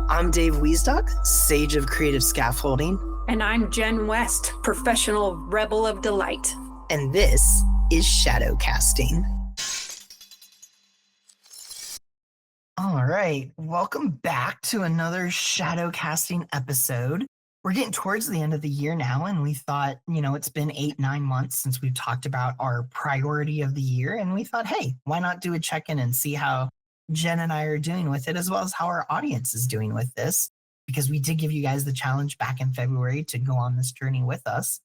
I'm Dave Wiesdock, Sage of Creative Scaffolding. And I'm Jenn West, Professional Rebel of Delight. And this is Shadow Casting. All right, welcome back to another Shadow Casting episode. We're getting towards the end of the year now, and we thought, it's been 8-9 months since we've talked about our priority of the year, and we thought, hey, why not do a check-in and see how Jenn and I are doing with it, as well as how our audience is doing with this, because we did give you guys the challenge back in February to go on this journey with us.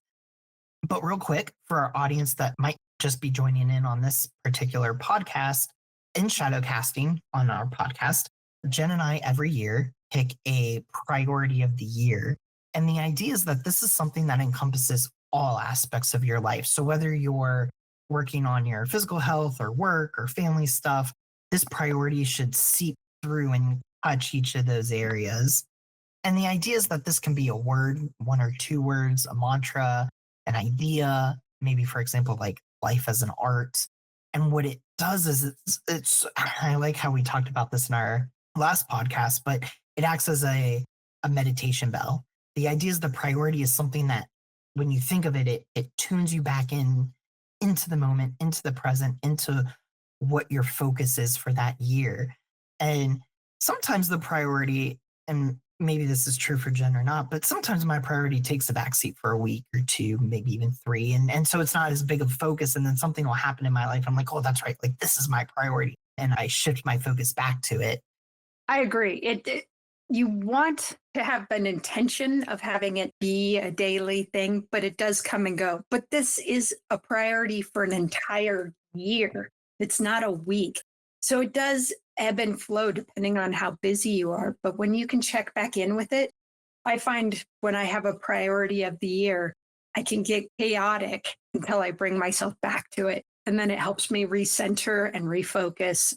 But real quick, for our audience that might just be joining in on this particular podcast, in Shadow Casting on our podcast, Jenn and I every year pick a priority of the year. And the idea is that this is something that encompasses all aspects of your life. So whether you're working on your physical health or work or family stuff, this priority should seep through and touch each of those areas. And the idea is that this can be a word, 1 or 2 words, a mantra, an idea, maybe, for example, like life as an art. And what it does is it's I like how we talked about this in our last podcast, but it acts as a meditation bell. The idea is the priority is something that when you think of it, it tunes you back into the moment, into the present, into what your focus is for that year. And sometimes the priority, and maybe this is true for Jenn or not, but sometimes my priority takes a backseat for a week or 2, maybe even 3. And so it's not as big of a focus. And then something will happen in my life. I'm like, oh, that's right. Like, this is my priority. And I shift my focus back to it. I agree. You want to have an intention of having it be a daily thing, but it does come and go. But this is a priority for an entire year. It's not a week. So it does ebb and flow depending on how busy you are. But when you can check back in with it, I find when I have a priority of the year, I can get chaotic until I bring myself back to it. And then it helps me recenter and refocus.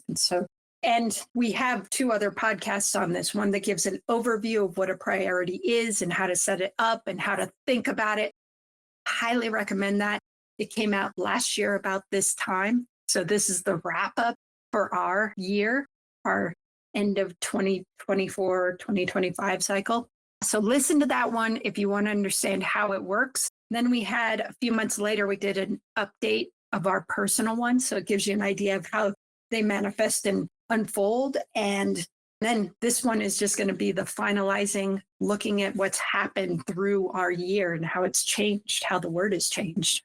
And we have 2 other podcasts on this, one that gives an overview of what a priority is and how to set it up and how to think about it. Highly recommend that. It came out last year about this time. So this is the wrap up for our year, our end of 2024, 2025 cycle. So listen to that one if you want to understand how it works. Then we had a few months later, we did an update of our personal one. So it gives you an idea of how they manifest and unfold. And then this one is just going to be the finalizing, looking at what's happened through our year and how it's changed, how the word has changed.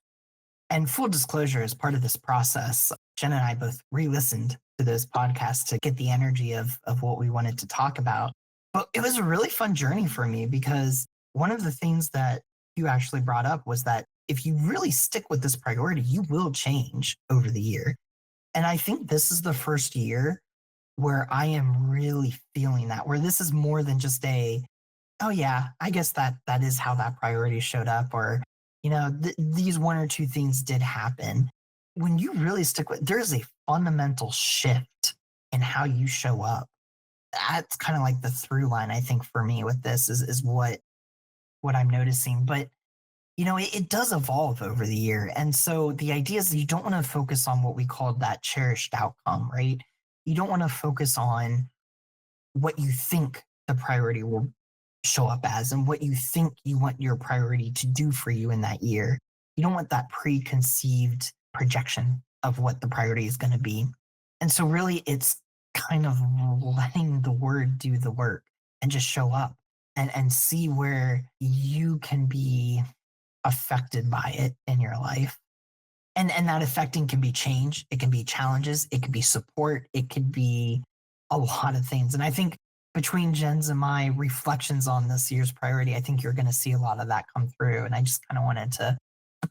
And full disclosure, as part of this process, Jenn and I both re-listened to those podcasts to get the energy of what we wanted to talk about. But it was a really fun journey for me because one of the things that you actually brought up was that if you really stick with this priority, you will change over the year. And I think this is the first year where I am really feeling that, where this is more than just oh yeah, I guess that is how that priority showed up, or, these 1 or 2 things did happen. When you really stick with, there's a fundamental shift in how you show up. That's kind of like the through line, I think, for me with this is what I'm noticing. But it does evolve over the year. And so the idea is that you don't want to focus on what we call that cherished outcome, right? You don't want to focus on what you think the priority will show up as and what you think you want your priority to do for you in that year. You don't want that preconceived projection of what the priority is going to be. And so really it's kind of letting the word do the work and just show up and see where you can be affected by it in your life. And that affecting can be change, it can be challenges, it can be support, it could be a lot of things. And I think between Jenn's and my reflections on this year's priority, I think you're going to see a lot of that come through. And I just kind of wanted to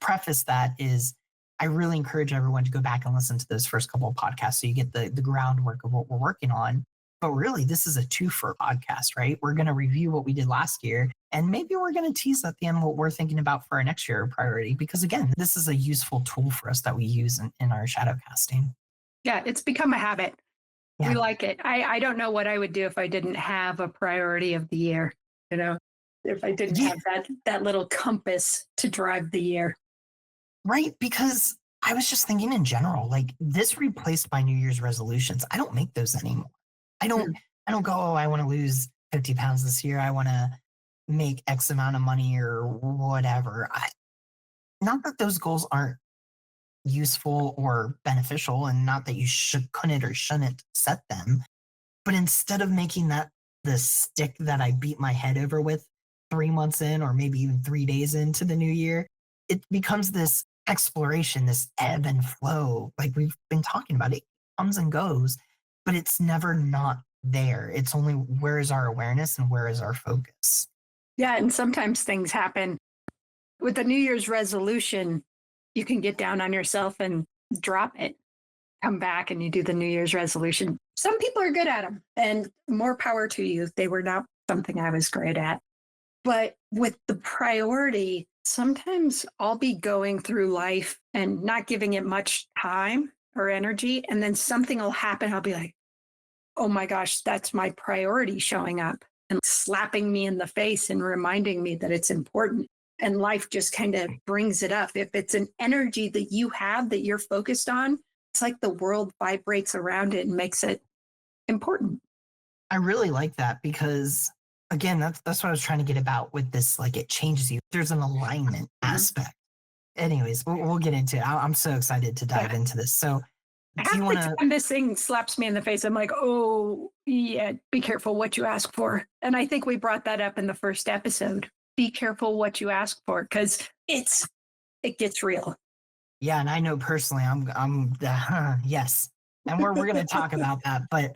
preface that is I really encourage everyone to go back and listen to those first couple of podcasts so you get the groundwork of what we're working on. But really, this is a 2-for podcast, right? We're going to review what we did last year, and maybe we're going to tease at the end what we're thinking about for our next year priority, because again, this is a useful tool for us that we use in our shadow casting. Yeah, it's become a habit. Yeah. We like it. I don't know what I would do if I didn't have a priority of the year, if I didn't have that little compass to drive the year. Right, because I was just thinking in general, like this replaced my New Year's resolutions. I don't make those anymore. I don't go, oh, I want to lose 50 pounds this year. I want to make X amount of money or whatever. Not that those goals aren't useful or beneficial, and not that you couldn't or shouldn't set them, but instead of making that the stick that I beat my head over with 3 months in, or maybe even 3 days into the new year, it becomes this exploration, this ebb and flow. Like we've been talking about, it comes and goes, but it's never not there. It's only where is our awareness and where is our focus. Yeah. And sometimes things happen with a New Year's resolution. You can get down on yourself and drop it, come back and you do the New Year's resolution. Some people are good at them and more power to you. They were not something I was great at. But with the priority, sometimes I'll be going through life and not giving it much time or energy. And then something will happen. I'll be like, oh my gosh, that's my priority showing up and slapping me in the face and reminding me that it's important. And life just kind of brings it up. If it's an energy that you have that you're focused on, it's like the world vibrates around it and makes it important. I really like that because again, that's what I was trying to get about with this. Like it changes you. There's an alignment Mhm. aspect. Anyways, we'll get into it. I'm so excited to dive Yeah. into this. So, do you Half want the to? time this thing slaps me in the face, I'm like, oh, yeah, be careful what you ask for. And I think we brought that up in the first episode. Be careful what you ask for because it gets real. Yeah, and I know personally, I'm the yes, and we're gonna talk about that. But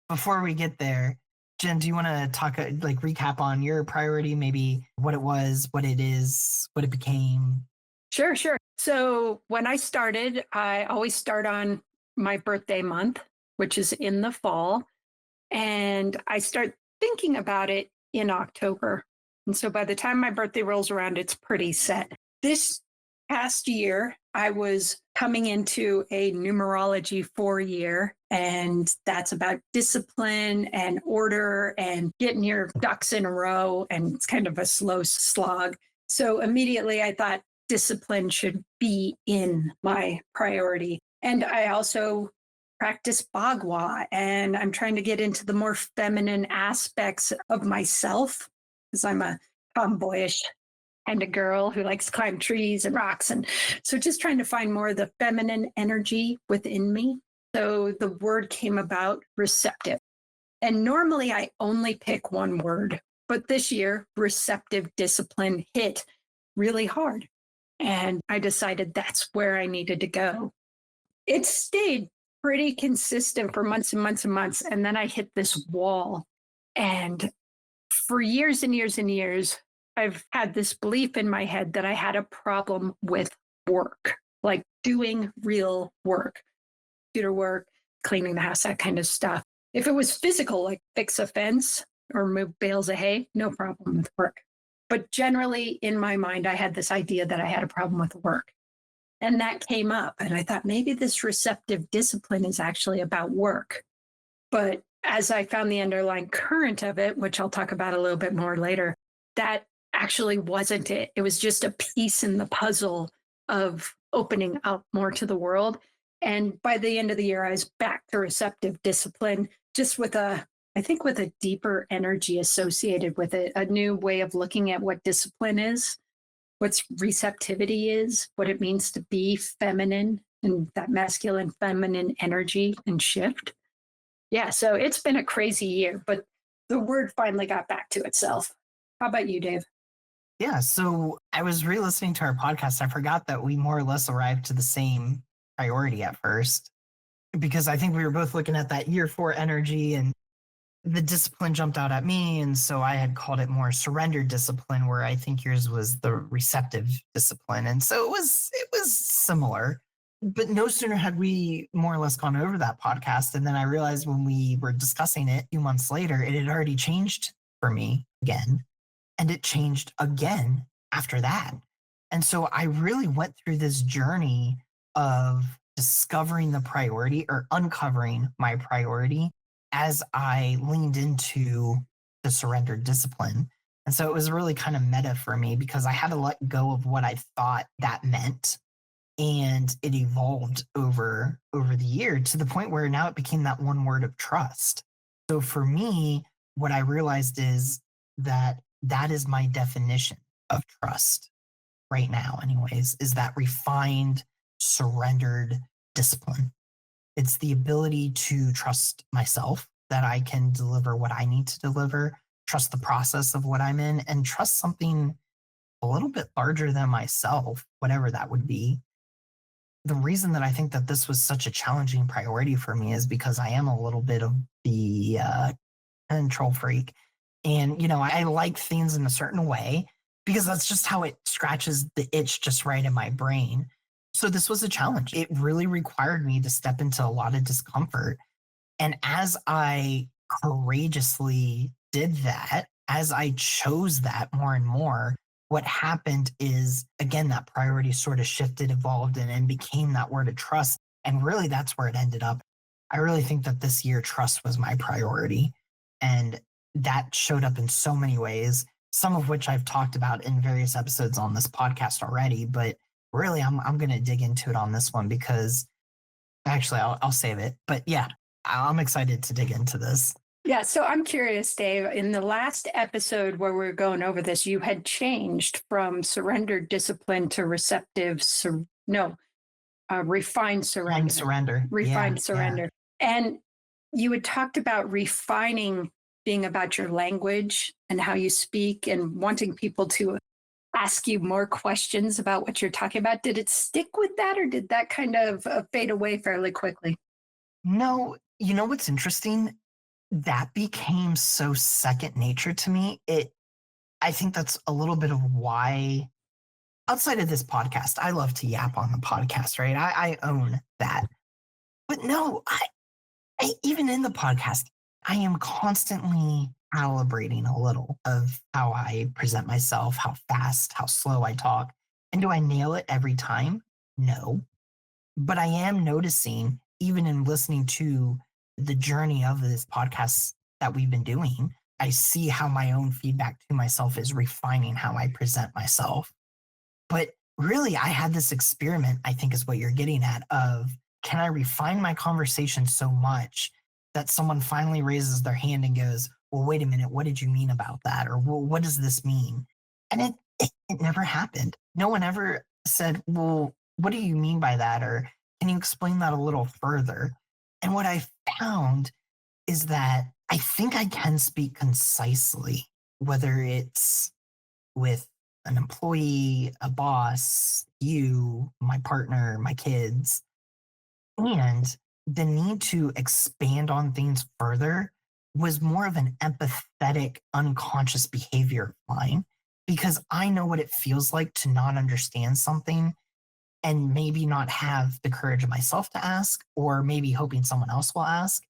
before we get there, Jen, do you want to talk like recap on your priority, maybe what it was, what it is, what it became? Sure, sure. So when I started, I always start on my birthday month, which is in the fall. And I start thinking about it in October. And so by the time my birthday rolls around, it's pretty set. This past year, I was coming into a numerology 4 year, and that's about discipline and order and getting your ducks in a row. And it's kind of a slow slog. So immediately I thought discipline should be in my priority. And I also practice Bagua, and I'm trying to get into the more feminine aspects of myself because I'm a tomboyish kind of girl who likes to climb trees and rocks. And so just trying to find more of the feminine energy within me. So the word came about receptive. And normally I only pick one word, but this year, receptive discipline hit really hard. And I decided that's where I needed to go. It stayed pretty consistent for months and months and months. And then I hit this wall. And for years and years and years, I've had this belief in my head that I had a problem with work, like doing real work, computer work, cleaning the house, that kind of stuff. If it was physical, like fix a fence or move bales of hay, no problem with work. But generally, in my mind, I had this idea that I had a problem with work. And that came up. And I thought maybe this receptive discipline is actually about work. But as I found the underlying current of it, which I'll talk about a little bit more later, that actually wasn't it. It was just a piece in the puzzle of opening up more to the world. And by the end of the year, I was back to receptive discipline, just with I think with a deeper energy associated with it, a new way of looking at what discipline is, what's receptivity is, what it means to be feminine and that masculine feminine energy and shift. Yeah, so it's been a crazy year, but the word finally got back to itself. How about you, Dave? Yeah, so I was re-listening to our podcast. I forgot that we more or less arrived to the same priority at first because I think we were both looking at that year four energy, and the discipline jumped out at me. And so I had called it more surrender discipline, where I think yours was the receptive discipline. And so it was similar. But no sooner had we more or less gone over that podcast. And then I realized when we were discussing it a few months later, it had already changed for me again. And it changed again after that. And so I really went through this journey of discovering the priority or uncovering my priority as I leaned into the surrender discipline. And so it was really kind of meta for me because I had to let go of what I thought that meant. And it evolved over the year to the point where now it became that one word of trust. So for me, what I realized is that that is my definition of trust right now, anyways, is that refined, surrendered discipline. It's the ability to trust myself that I can deliver what I need to deliver, trust the process of what I'm in, and trust something a little bit larger than myself, whatever that would be. The reason that I think that this was such a challenging priority for me is because I am a little bit of the control freak. And, I like things in a certain way because that's just how it scratches the itch just right in my brain. So this was a challenge. It really required me to step into a lot of discomfort. And as I courageously did that, as I chose that more and more, what happened is, again, that priority sort of shifted, evolved, and became that word of trust. And really, that's where it ended up. I really think that this year, trust was my priority. And that showed up in so many ways, some of which I've talked about in various episodes on this podcast already. But really, I'm going to dig into it on this one because actually, I'll save it. But yeah, I'm excited to dig into this. Yeah, so I'm curious, Dave. In the last episode where we are going over this, you had changed from surrendered discipline to no, refined Mind surrender, surrender. Yeah. refined Yeah. surrender. And you had talked about refining being about your language and how you speak and wanting people to ask you more questions about what you're talking about. Did it stick with that or did that kind of fade away fairly quickly? No, you know what's interesting? That became so second nature to me. I think that's a little bit of why outside of this podcast, I love to yap on the podcast, right? I own that. But no, even in the podcast, I am constantly calibrating a little of how I present myself, how fast, how slow I talk. And do I nail it every time? No. But I am noticing, even in listening to the journey of this podcast that we've been doing, I see how my own feedback to myself is refining how I present myself. But really, I had this experiment, I think is what you're getting at, of can I refine my conversation so much that someone finally raises their hand and goes, well, wait a minute, what did you mean about that? Or well, what does this mean? And it never happened. No one ever said, well, what do you mean by that? Or can you explain that a little further? And what I found is that I think I can speak concisely, whether it's with an employee, a boss, you, my partner, my kids, and the need to expand on things further was more of an empathetic, unconscious behavior of mine because I know what it feels like to not understand something and maybe not have the courage of myself to ask, or maybe hoping someone else will ask.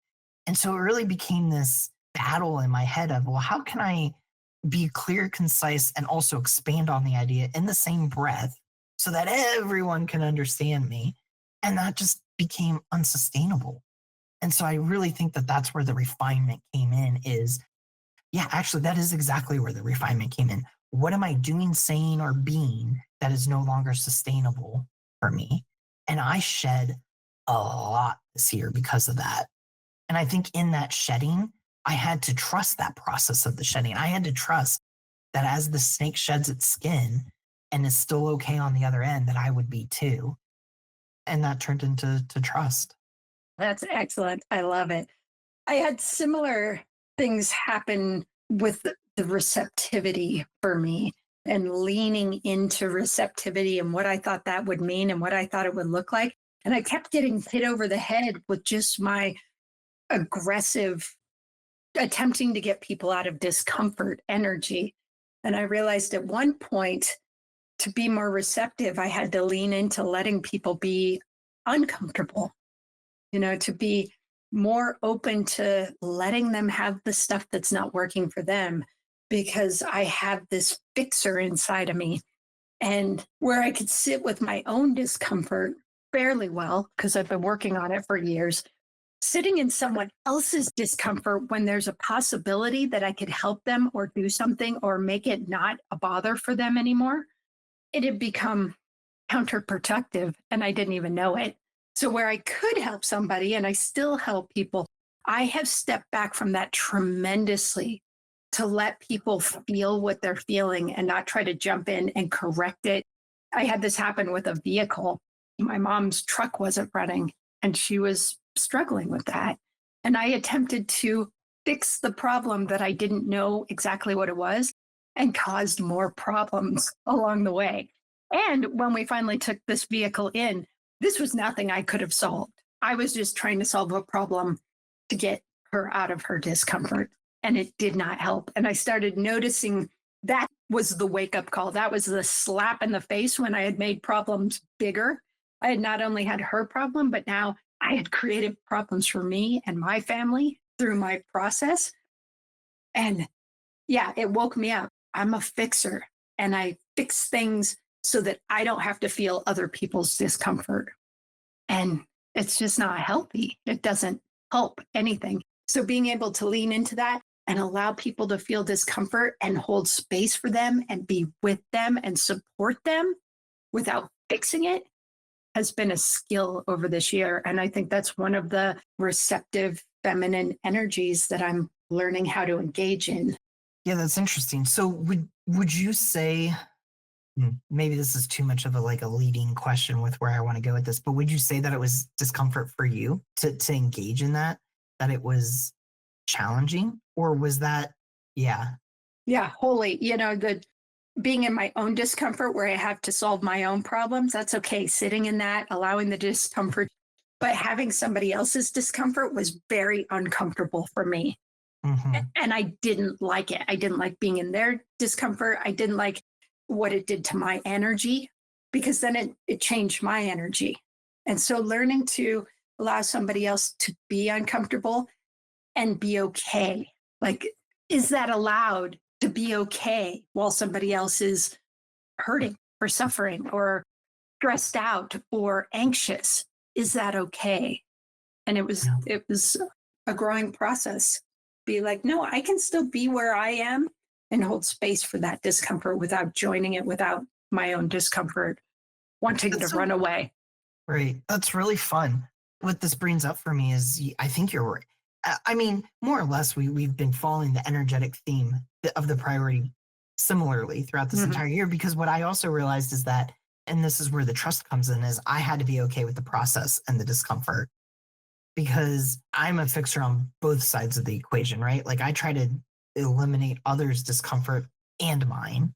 And so it really became this battle in my head of, well, how can I be clear, concise, and also expand on the idea in the same breath so that everyone can understand me? And that just became unsustainable. And so I really think that that's where the refinement came in is, yeah, actually, that is exactly where the refinement came in. What am I doing, saying, or being that is no longer sustainable for me? And I shed a lot this year because of that. And I think in that shedding, I had to trust that process of the shedding. I had to trust that as the snake sheds its skin and is still okay on the other end, that I would be too. And that turned into trust. That's excellent. I love it. I had similar things happen with the receptivity for me and leaning into receptivity and what I thought that would mean and what I thought it would look like. And I kept getting hit over the head with just my aggressive attempting to get people out of discomfort energy. And I realized at one point, to be more receptive, I had to lean into letting people be uncomfortable, to be more open to letting them have the stuff that's not working for them because I have this fixer inside of me. And where I could sit with my own discomfort fairly well, because I've been working on it for years, sitting in someone else's discomfort when there's a possibility that I could help them or do something or make it not a bother for them anymore, it had become counterproductive and I didn't even know it. So, where I could help somebody and I still help people, I have stepped back from that tremendously to let people feel what they're feeling and not try to jump in and correct it. I had this happen with a vehicle. My mom's truck wasn't running and she was struggling with that. And I attempted to fix the problem that I didn't know exactly what it was and caused more problems along the way. And when we finally took this vehicle in, this was nothing I could have solved. I was just trying to solve a problem to get her out of her discomfort, and it did not help. And I started noticing that was the wake up call. That was the slap in the face when I had made problems bigger. I had not only had her problem, but now I had created problems for me and my family through my process. And yeah, it woke me up. I'm a fixer and I fix things so that I don't have to feel other people's discomfort. And it's just not healthy. It doesn't help anything. So being able to lean into that and allow people to feel discomfort and hold space for them and be with them and support them without fixing it has been a skill over this year. And I think that's one of the receptive feminine energies that I'm learning how to engage in. Yeah, that's interesting. So would you say, maybe this is too much of a like a leading question with where I want to go with this, but would you say that it was discomfort for you to engage in that it was challenging, or was that, yeah, Yeah, wholly. The being in my own discomfort where I have to solve my own problems, that's okay. Sitting in that, allowing the discomfort, but having somebody else's discomfort was very uncomfortable for me. hmm, And I didn't like it. I didn't like being in their discomfort. I didn't like what it did to my energy because then it changed my energy. And so learning to allow somebody else to be uncomfortable and be okay. Like, is that allowed to be okay while somebody else is hurting or suffering or stressed out or anxious? Is that okay? And yeah. it was a growing process. Be like, no, I can still be where I am and hold space for that discomfort without joining it, without my own discomfort wanting to That's run so away. great. That's really fun. What this brings up for me is, I think you're right. I mean, more or less, we've been following the energetic theme of the priority similarly throughout this Mhm. entire year. Because what I also realized is that, and this is where the trust comes in, is I had to be okay with the process and the discomfort, because I'm a fixer on both sides of the equation, right? Like I try to eliminate others' discomfort and mine.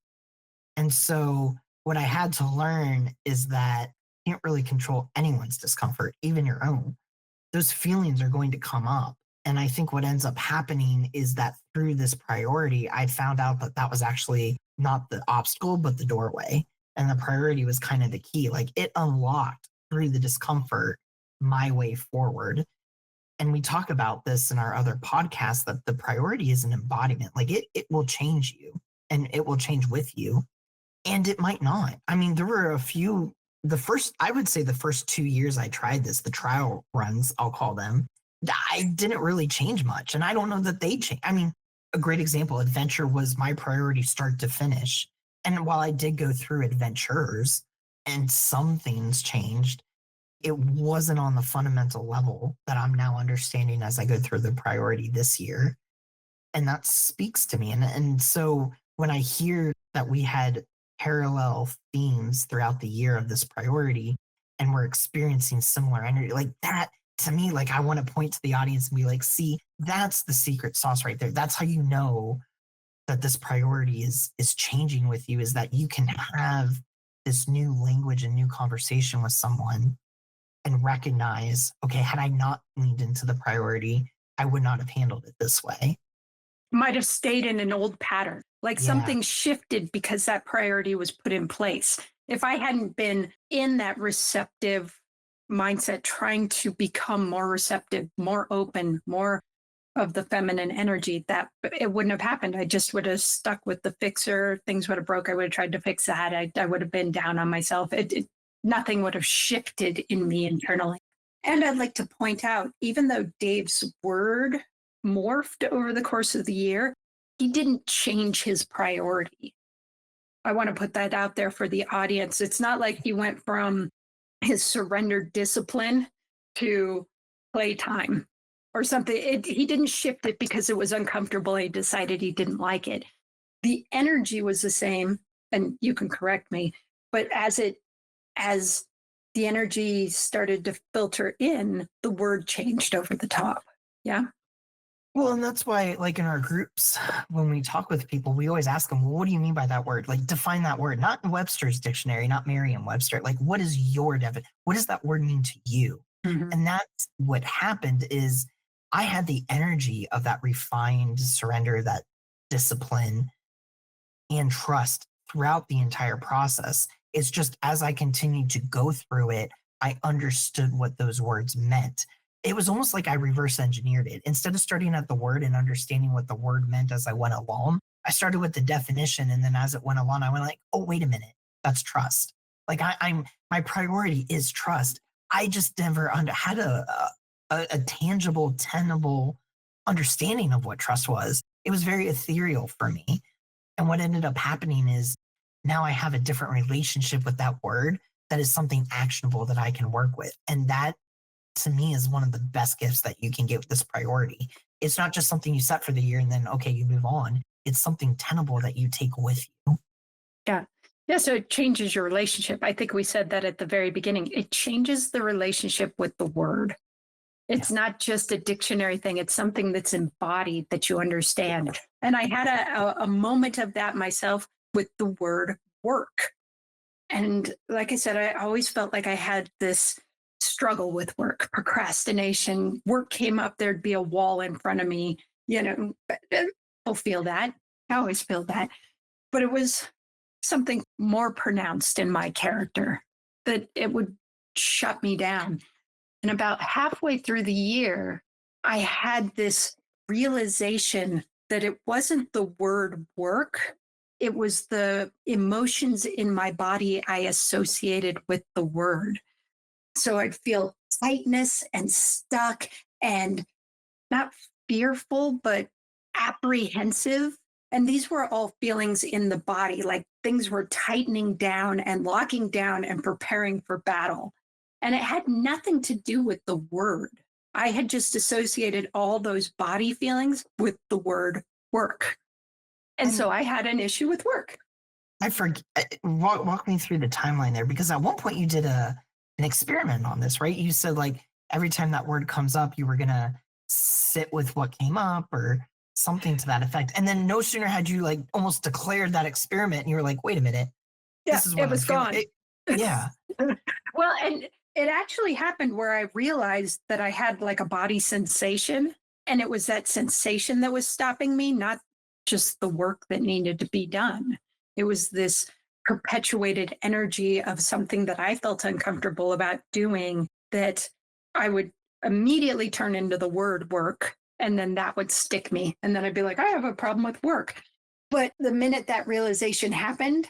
And so what I had to learn is that you can't really control anyone's discomfort, even your own. Those feelings are going to come up. And I think what ends up happening is that through this priority, I found out that that was actually not the obstacle, but the doorway. And the priority was kind of the key. Like it unlocked through the discomfort my way forward. And we talk about this in our other podcasts, that the priority is an embodiment. Like it will change you and it will change with you, and it might not. I mean, there were a few, I would say the first 2 years I tried this, the trial runs, I'll call them, I didn't really change much. And I don't know that they change. I mean, a great example, adventure was my priority start to finish. And while I did go through adventures and some things changed, it wasn't on the fundamental level that I'm now understanding as I go through the priority this year. And that speaks to me. And so when I hear that we had parallel themes throughout the year of this priority and we're experiencing similar energy, like that, to me, like I want to point to the audience and be like, see, that's the secret sauce right there. That's how you know that this priority is changing with you, is that you can have this new language and new conversation with someone and recognize, okay, had I not leaned into the priority, I would not have handled it this way. Might have stayed in an old pattern, like Yeah. something shifted because that priority was put in place. If I hadn't been in that receptive mindset, trying to become more receptive, more open, more of the feminine energy, that it wouldn't have happened. I just would have stuck with the fixer. Things would have broke. I would have tried to fix that. I would have been down on myself. Nothing would have shifted in me internally. And I'd like to point out, even though Dave's word morphed over the course of the year, he didn't change his priority. I want to put that out there for the audience. It's not like he went from his surrendered discipline to playtime. or something. He didn't shift it because it was uncomfortable. He decided he didn't like it. The energy was the same, and you can correct me, but as the energy started to filter in, the word changed over the top. Yeah. Well, and that's why, like in our groups, when we talk with people, we always ask them, well, what do you mean by that word? Like, define that word, not in Webster's dictionary, not Merriam Webster. Like, what is your definition? What does that word mean to you? Mhm. And that's what happened is I had the energy of that refined surrender, that discipline and trust throughout the entire process. It's just as I continued to go through it, I understood what those words meant. It was almost like I reverse engineered it. Instead of starting at the word and understanding what the word meant as I went along, I started with the definition. And then as it went along, I went like, oh, wait a minute, that's trust. Like I'm my priority is trust. I just never had a tangible, tenable understanding of what trust was. It was very ethereal for me. And what ended up happening is now I have a different relationship with that word that is something actionable that I can work with. And that to me is one of the best gifts that you can get with this priority. It's not just something you set for the year and then, okay, you move on. It's something tenable that you take with you. Yeah. Yeah. So it changes your relationship. I think we said that at the very beginning. It changes the relationship with the word. Yeah. It's not just a dictionary thing, it's something that's embodied that you understand. And I had a moment of that myself with the word work. And like I said, I always felt like I had this struggle with work, procrastination. Work came up, there'd be a wall in front of me. I'll feel that. I always feel that. But it was something more pronounced in my character that it would shut me down. And about halfway through the year, I had this realization that it wasn't the word work, it was the emotions in my body I associated with the word. So I'd feel tightness and stuck and not fearful, but apprehensive. And these were all feelings in the body, like things were tightening down and locking down and preparing for battle. And it had nothing to do with the word. I had just associated all those body feelings with the word work. And And so I had an issue with work. I forget, walk me through the timeline there because at one point you did an experiment on this, right? You said like every time that word comes up, you were gonna sit with what came up or something to that effect. And then no sooner had you like almost declared that experiment, and you were like, wait a minute, Yeah, this is what it I'm was feeling. gone. Yeah. Well, and it actually happened where I realized that I had like a body sensation, and it was that sensation that was stopping me, not just the work that needed to be done. It was this perpetuated energy of something that I felt uncomfortable about doing that I would immediately turn into the word work. And then that would stick me. And then I'd be like, I have a problem with work. But the minute that realization happened,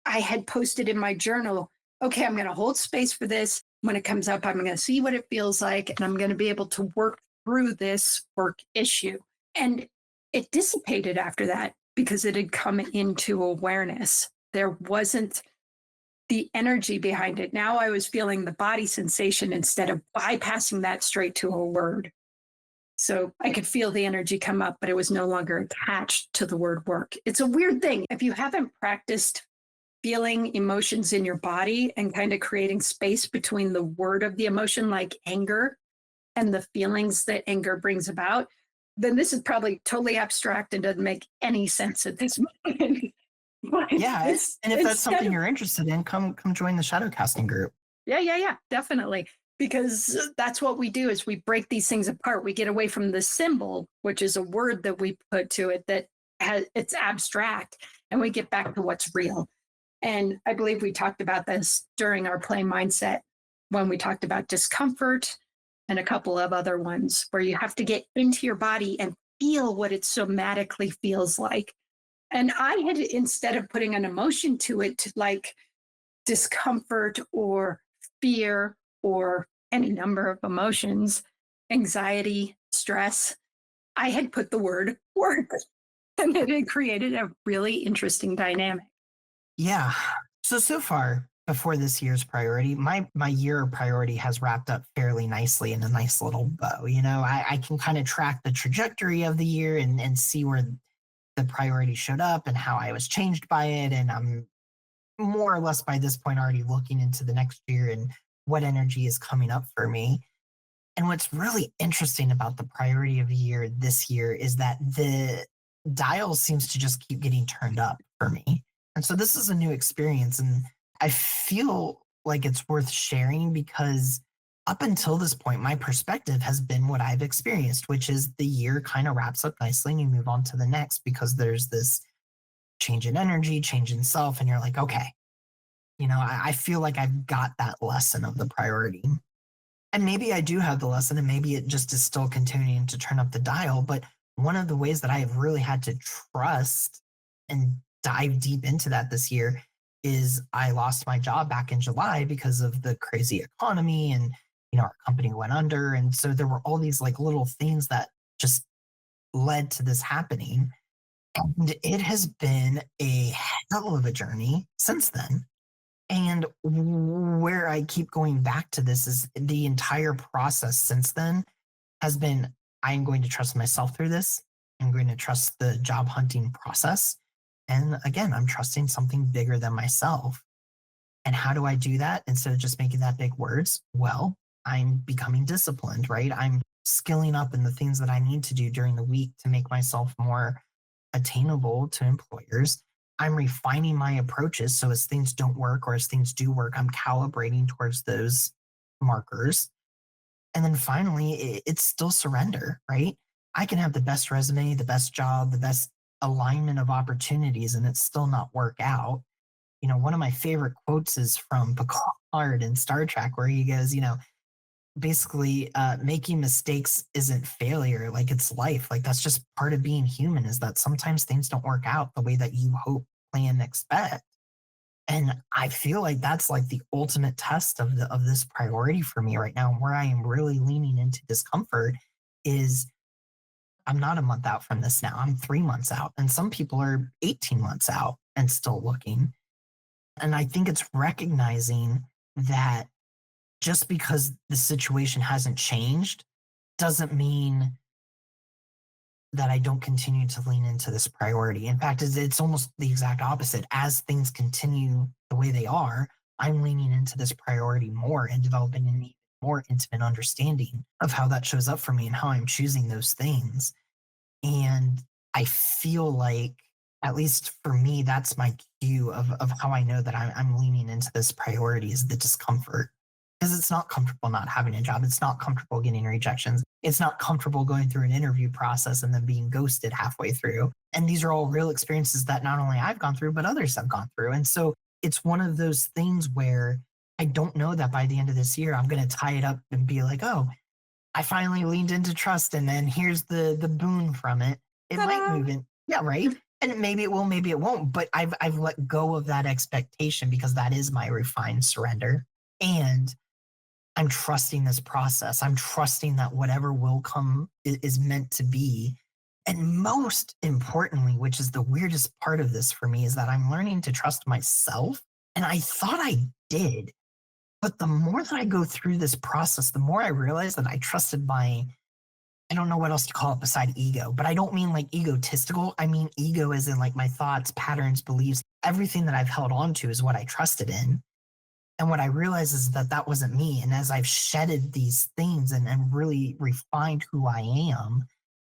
I had posted in my journal, okay, I'm going to hold space for this. When it comes up, I'm going to see what it feels like, and I'm going to be able to work through this work issue. And it dissipated after that because it had come into awareness. There wasn't the energy behind it. Now I was feeling the body sensation instead of bypassing that straight to a word. So I could feel the energy come up, but it was no longer attached to the word work. It's a weird thing. If you haven't practiced feeling emotions in your body and kind of creating space between the word of the emotion, like anger, and the feelings that anger brings about, then this is probably totally abstract and doesn't make any sense at this moment. But Yeah. it's And if that's instead something of you're interested in, come join the shadow casting group. yeah, definitely. Because that's what we do is we break these things apart. We get away from the symbol, which is a word that we put to it that it's abstract, and we get back to what's real. And I believe we talked about this during our play mindset when we talked about discomfort and a couple of other ones where you have to get into your body and feel what it somatically feels like. And I had, instead of putting an emotion to it, to like discomfort or fear or any number of emotions, anxiety, stress, I had put the word work, and it had created a really interesting dynamic. Yeah. So far, before this year's priority, my year priority has wrapped up fairly nicely in a nice little bow. I can kind of track the trajectory of the year and see where the priority showed up and how I was changed by it. And I'm more or less by this point already looking into the next year and what energy is coming up for me. And what's really interesting about the priority of the year this year is that the dial seems to just keep getting turned up for me. And so this is a new experience. And I feel like it's worth sharing because up until this point, my perspective has been what I've experienced, which is the year kind of wraps up nicely and you move on to the next because there's this change in energy, change in self. And you're like, okay, I feel like I've got that lesson of the priority. And maybe I do have the lesson, and maybe it just is still continuing to turn up the dial. But one of the ways that I have really had to trust and dive deep into that this year is I lost my job back in July because of the crazy economy and our company went under. And so there were all these like little things that just led to this happening. And it has been a hell of a journey since then. And where I keep going back to this is the entire process since then has been I'm going to trust myself through this. I'm going to trust the job hunting process. And again, I'm trusting something bigger than myself. And how do I do that instead of just making that big words? Well, I'm becoming disciplined, right? I'm skilling up in the things that I need to do during the week to make myself more attainable to employers. I'm refining my approaches. So as things don't work or as things do work, I'm calibrating towards those markers. And then finally, it's still surrender, right? I can have the best resume, the best job, the best alignment of opportunities, and it still not work out. One of my favorite quotes is from Picard in Star Trek, where he goes, basically making mistakes isn't failure, like it's life. Like that's just part of being human, is that sometimes things don't work out the way that you hope, plan, expect. And I feel like that's like the ultimate test of this priority for me right now. Where I am really leaning into discomfort is I'm not a month out from this now. I'm 3 months out. And some people are 18 months out and still looking. And I think it's recognizing that just because the situation hasn't changed doesn't mean that I don't continue to lean into this priority. In fact, it's almost the exact opposite. As things continue the way they are, I'm leaning into this priority more and developing an even more intimate understanding of how that shows up for me and how I'm choosing those things. And I feel like, at least for me, that's my cue of how I know that I'm leaning into this priority is the discomfort. Because it's not comfortable not having a job. It's not comfortable getting rejections. It's not comfortable going through an interview process and then being ghosted halfway through. And these are all real experiences that not only I've gone through, but others have gone through. And so it's one of those things where I don't know that by the end of this year, I'm going to tie it up and be like, oh, I finally leaned into trust, and then here's the boon from it. It might Ta-da! move in, yeah, right. And maybe it will, maybe it won't. But I've let go of that expectation because that is my refined surrender, and I'm trusting this process. I'm trusting that whatever will come is meant to be. And most importantly, which is the weirdest part of this for me, is that I'm learning to trust myself. And I thought I did. But the more that I go through this process, the more I realize that I trusted I don't know what else to call it beside ego, but I don't mean like egotistical. I mean ego as in like my thoughts, patterns, beliefs, everything that I've held on to is what I trusted in. And what I realized is that that wasn't me. And as I've shedded these things and really refined who I am,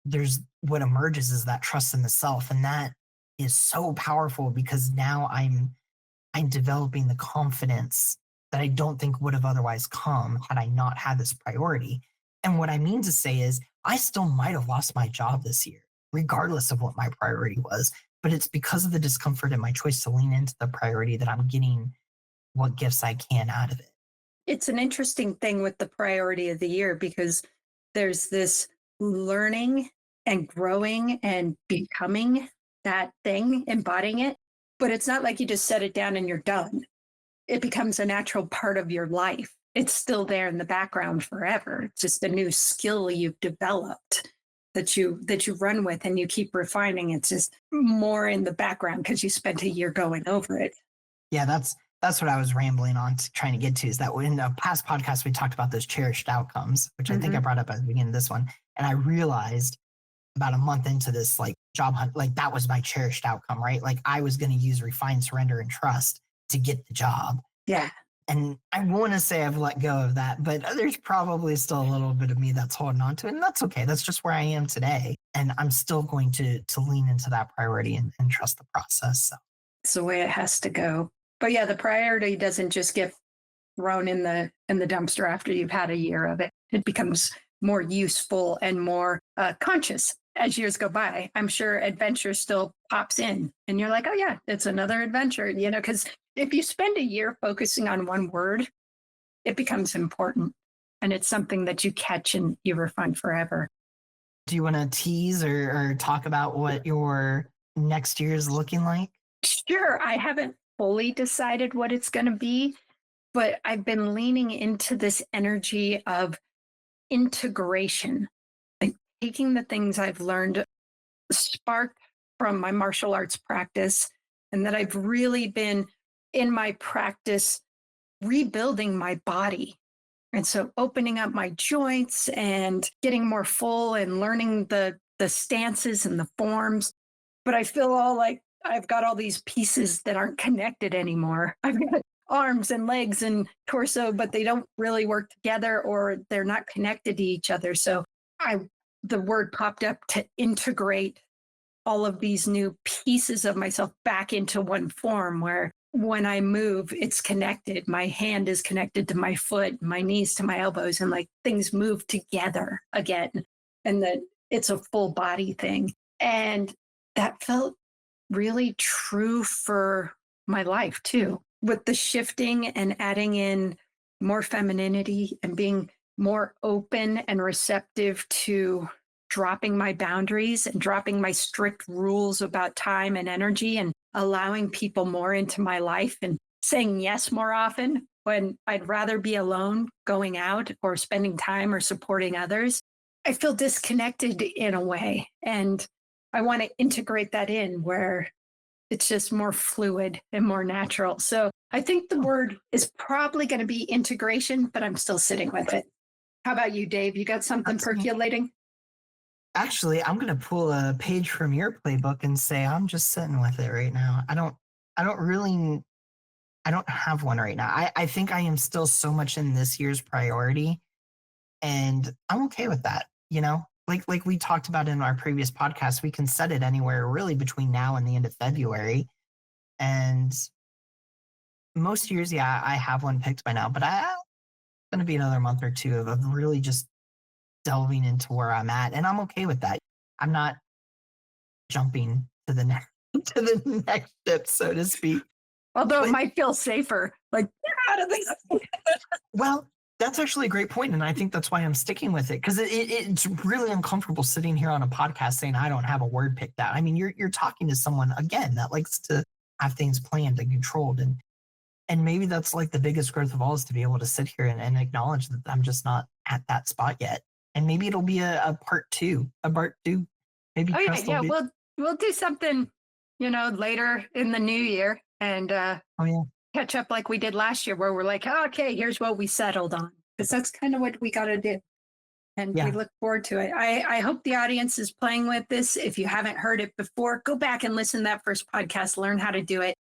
there's what emerges is that trust in the self. And that is so powerful because now I'm developing the confidence that I don't think would have otherwise come had I not had this priority. And what I mean to say is I still might have lost my job this year, regardless of what my priority was. But it's because of the discomfort and my choice to lean into the priority that I'm getting what gifts I can out of it. It's an interesting thing with the priority of the year because there's this learning and growing and becoming that thing, embodying it. But it's not like you just set it down and you're done. It becomes a natural part of your life. It's still there in the background forever. It's just a new skill you've developed that you run with and you keep refining. It's just more in the background because you spent a year going over it. Yeah, That's what I was rambling on to trying to get to is that in a past podcast, we talked about those cherished outcomes, which I think I Hmm. brought up at the beginning of this one. And I realized about a month into this like job hunt, like that was my cherished outcome, right? Like I was going to use refined surrender and trust to get the job. Yeah. And I want to say I've let go of that, but there's probably still a little bit of me that's holding on to it. And that's okay. That's just where I am today. And I'm still going to lean into that priority and trust the process. So. It's the way it has to go. But yeah, the priority doesn't just get thrown in the dumpster after you've had a year of it. It becomes more useful and more conscious as years go by. I'm sure adventure still pops in, and you're like, oh yeah, it's another adventure. Because if you spend a year focusing on one word, it becomes important, and it's something that you catch and you refine forever. Do you want to tease or talk about what your next year is looking like? Sure, I haven't fully decided what it's going to be, but I've been leaning into this energy of integration, like taking the things I've learned, sparked from my martial arts practice, and that I've really been in my practice rebuilding my body. And so opening up my joints and getting more full and learning the stances and the forms. But I feel all like I've got all these pieces that aren't connected anymore. I've got arms and legs and torso, but they don't really work together or they're not connected to each other. So I the word popped up to integrate all of these new pieces of myself back into one form where when I move, it's connected. My hand is connected to my foot, my knees to my elbows, and like things move together again. And that it's a full body thing. And that felt really true for my life too, with the shifting and adding in more femininity and being more open and receptive to dropping my boundaries and dropping my strict rules about time and energy and allowing people more into my life and saying yes more often when I'd rather be alone going out or spending time or supporting others. I feel disconnected in a way. And I want to integrate that in where it's just more fluid and more natural. So I think the Oh, word is probably going to be integration, but I'm still sitting with it. How about you, Dave? You got something that's neat. percolating? Actually, I'm gonna pull a page from your playbook and say I'm just sitting with it right now. I don't really I don't have one right now. I think I am still so much in this year's priority and I'm okay with that, you know? Like we talked about in our previous podcast, we can set it anywhere really between now and the end of February. And most years, yeah, I have one picked by now, but gonna be another month or two of really just delving into where I'm at. And I'm okay with that. I'm not jumping to the next to the next step, so to speak. Although it But might feel safer, like, get out of this. well, that's actually a great point, and I think that's why I'm sticking with it because it's really uncomfortable sitting here on a podcast saying I don't have a word picked out. I mean, you're talking to someone again that likes to have things planned and controlled, and maybe that's like the biggest growth of all is to be able to sit here and acknowledge that I'm just not at that spot yet, and maybe it'll be a part two. Maybe Oh yeah, trust will yeah. be. We'll do something, later in the new year and Oh yeah, catch up like we did last year, where we're like, oh, okay, here's what we settled on, because that's kind of what we got to do, and we yeah. look forward to it. I hope the audience is playing with this. If you haven't heard it before, go back and listen to that first podcast. Learn how to do it.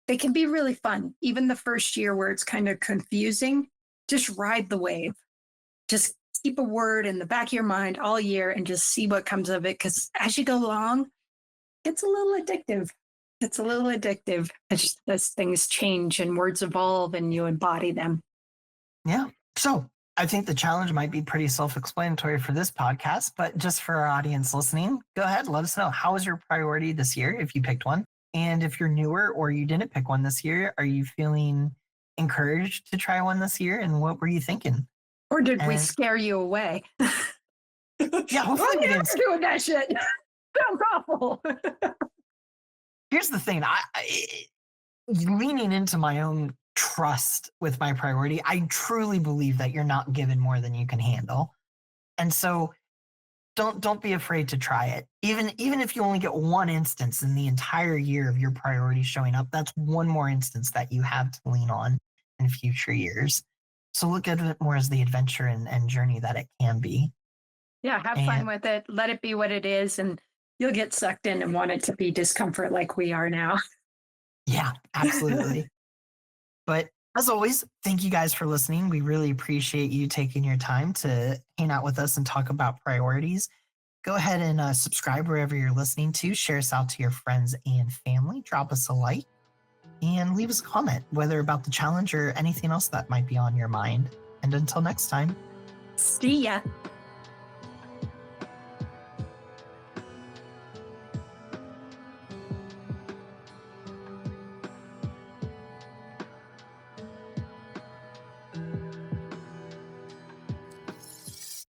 They can be really fun, even the first year where it's kind of confusing. Just ride the wave. Just keep a word in the back of your mind all year and just see what comes of it. Because as you go along, it's a little addictive. It's a little addictive as things change and words evolve and you embody them. Yeah. So I think the challenge might be pretty self explanatory for this podcast, but just for our audience listening, go ahead, let us know how was your priority this year if you picked one. And if you're newer or you didn't pick one this year, are you feeling encouraged to try one this year? And what were you thinking? Or did we And scare you away? yeah, I'm hopefully we never didn't. doing that shit. Sounds awful. Here's the thing leaning into my own trust with my priority, I truly believe that you're not given more than you can handle. And so don't be afraid to try it. Even if you only get one instance in the entire year of your priorities showing up, that's one more instance that you have to lean on in future years. So look at it more as the adventure and journey that it can be. Yeah, have fun And with it. Let it be what it is, and you'll get sucked in and want it to be discomfort like we are now. yeah, absolutely. But as always, thank you guys for listening. We really appreciate you taking your time to hang out with us and talk about priorities. Go ahead and subscribe wherever you're listening to. Share us out to your friends and family. Drop us a like and leave us a comment, whether about the challenge or anything else that might be on your mind. And until next time. See ya.